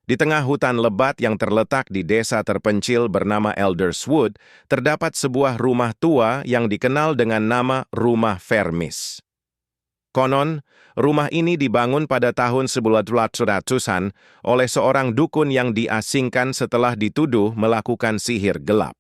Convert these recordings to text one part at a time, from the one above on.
Di tengah hutan lebat yang terletak di desa terpencil bernama Elderswood, terdapat sebuah rumah tua yang dikenal dengan nama Rumah Vermis. Konon, rumah ini dibangun pada tahun 1800-an oleh seorang dukun yang diasingkan setelah dituduh melakukan sihir gelap.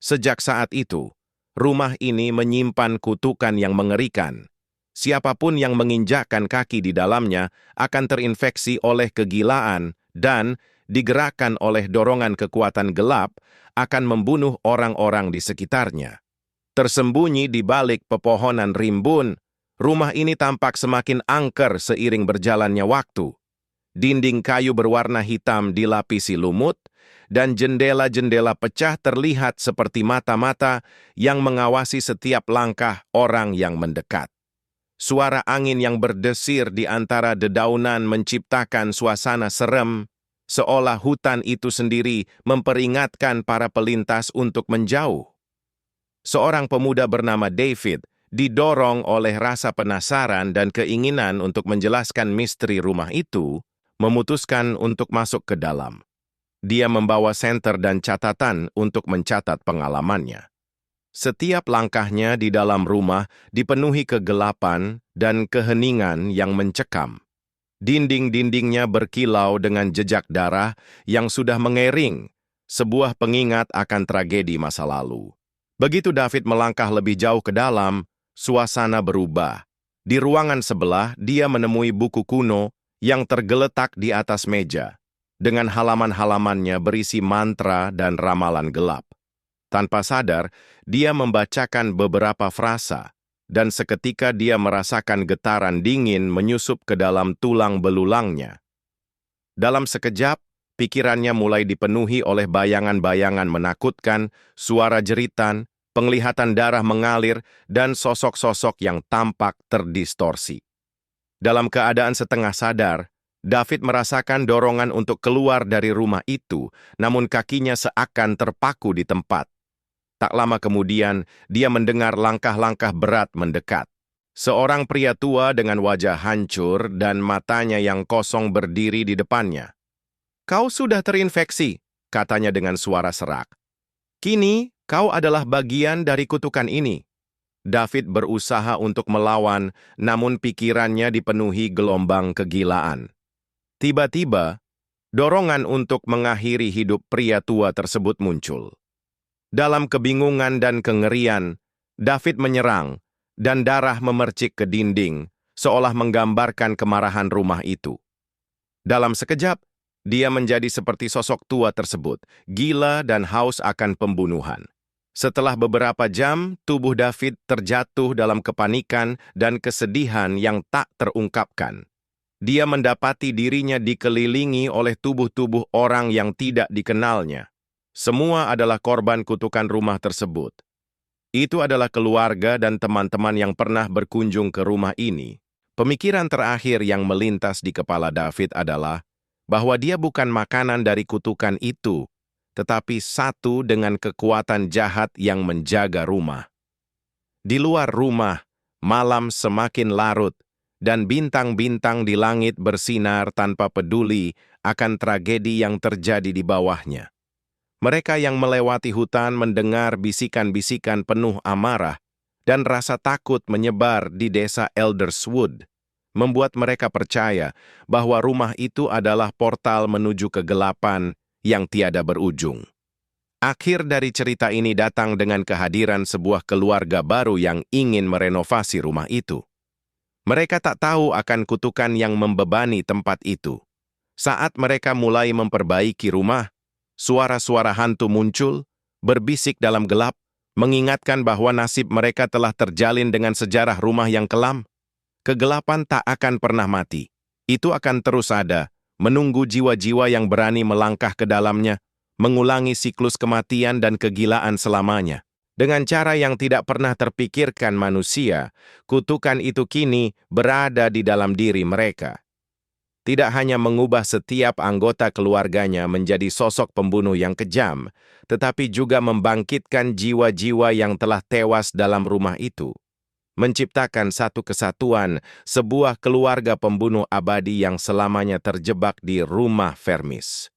Sejak saat itu, rumah ini menyimpan kutukan yang mengerikan. Siapapun yang menginjakkan kaki di dalamnya akan terinfeksi oleh kegilaan dan, digerakkan oleh dorongan kekuatan gelap, akan membunuh orang-orang di sekitarnya. Tersembunyi di balik pepohonan rimbun, rumah ini tampak semakin angker seiring berjalannya waktu. Dinding kayu berwarna hitam dilapisi lumut, dan jendela-jendela pecah terlihat seperti mata-mata yang mengawasi setiap langkah orang yang mendekat. Suara angin yang berdesir di antara dedaunan menciptakan suasana serem, seolah hutan itu sendiri memperingatkan para pelintas untuk menjauh. Seorang pemuda bernama David didorong oleh rasa penasaran dan keinginan untuk menjelaskan misteri rumah itu, memutuskan untuk masuk ke dalam. Dia membawa senter dan catatan untuk mencatat pengalamannya. Setiap langkahnya di dalam rumah dipenuhi kegelapan dan keheningan yang mencekam. Dinding-dindingnya berkilau dengan jejak darah yang sudah mengering, sebuah pengingat akan tragedi masa lalu. Begitu David melangkah lebih jauh ke dalam, suasana berubah. Di ruangan sebelah, dia menemui buku kuno yang tergeletak di atas meja, dengan halaman-halamannya berisi mantra dan ramalan gelap. Tanpa sadar, dia membacakan beberapa frasa, dan seketika dia merasakan getaran dingin menyusup ke dalam tulang belulangnya. Dalam sekejap, pikirannya mulai dipenuhi oleh bayangan-bayangan menakutkan, suara jeritan, penglihatan darah mengalir, dan sosok-sosok yang tampak terdistorsi. Dalam keadaan setengah sadar, David merasakan dorongan untuk keluar dari rumah itu, namun kakinya seakan terpaku di tempat. Tak lama kemudian, dia mendengar langkah-langkah berat mendekat. Seorang pria tua dengan wajah hancur dan matanya yang kosong berdiri di depannya. "Kau sudah terinfeksi," katanya dengan suara serak. "Kini, kau adalah bagian dari kutukan ini." David berusaha untuk melawan, namun pikirannya dipenuhi gelombang kegilaan. Tiba-tiba, dorongan untuk mengakhiri hidup pria tua tersebut muncul. Dalam kebingungan dan kengerian, David menyerang, dan darah memercik ke dinding, seolah menggambarkan kemarahan rumah itu. Dalam sekejap, dia menjadi seperti sosok tua tersebut, gila dan haus akan pembunuhan. Setelah beberapa jam, tubuh David terjatuh dalam kepanikan dan kesedihan yang tak terungkapkan. Dia mendapati dirinya dikelilingi oleh tubuh-tubuh orang yang tidak dikenalnya. Semua adalah korban kutukan rumah tersebut. Itu adalah keluarga dan teman-teman yang pernah berkunjung ke rumah ini. Pemikiran terakhir yang melintas di kepala David adalah bahwa dia bukan makanan dari kutukan itu, tetapi satu dengan kekuatan jahat yang menjaga rumah. Di luar rumah, malam semakin larut, dan bintang-bintang di langit bersinar tanpa peduli akan tragedi yang terjadi di bawahnya. Mereka yang melewati hutan mendengar bisikan-bisikan penuh amarah dan rasa takut menyebar di desa Elderswood, membuat mereka percaya bahwa rumah itu adalah portal menuju kegelapan yang tiada berujung. Akhir dari cerita ini datang dengan kehadiran sebuah keluarga baru yang ingin merenovasi rumah itu. Mereka tak tahu akan kutukan yang membebani tempat itu. Saat mereka mulai memperbaiki rumah, suara-suara hantu muncul, berbisik dalam gelap, mengingatkan bahwa nasib mereka telah terjalin dengan sejarah rumah yang kelam. Kegelapan tak akan pernah mati. Itu akan terus ada, menunggu jiwa-jiwa yang berani melangkah ke dalamnya, mengulangi siklus kematian dan kegilaan selamanya. Dengan cara yang tidak pernah terpikirkan manusia, kutukan itu kini berada di dalam diri mereka. Tidak hanya mengubah setiap anggota keluarganya menjadi sosok pembunuh yang kejam, tetapi juga membangkitkan jiwa-jiwa yang telah tewas dalam rumah itu. menciptakan satu kesatuan, sebuah keluarga pembunuh abadi yang selamanya terjebak di rumah Vermis.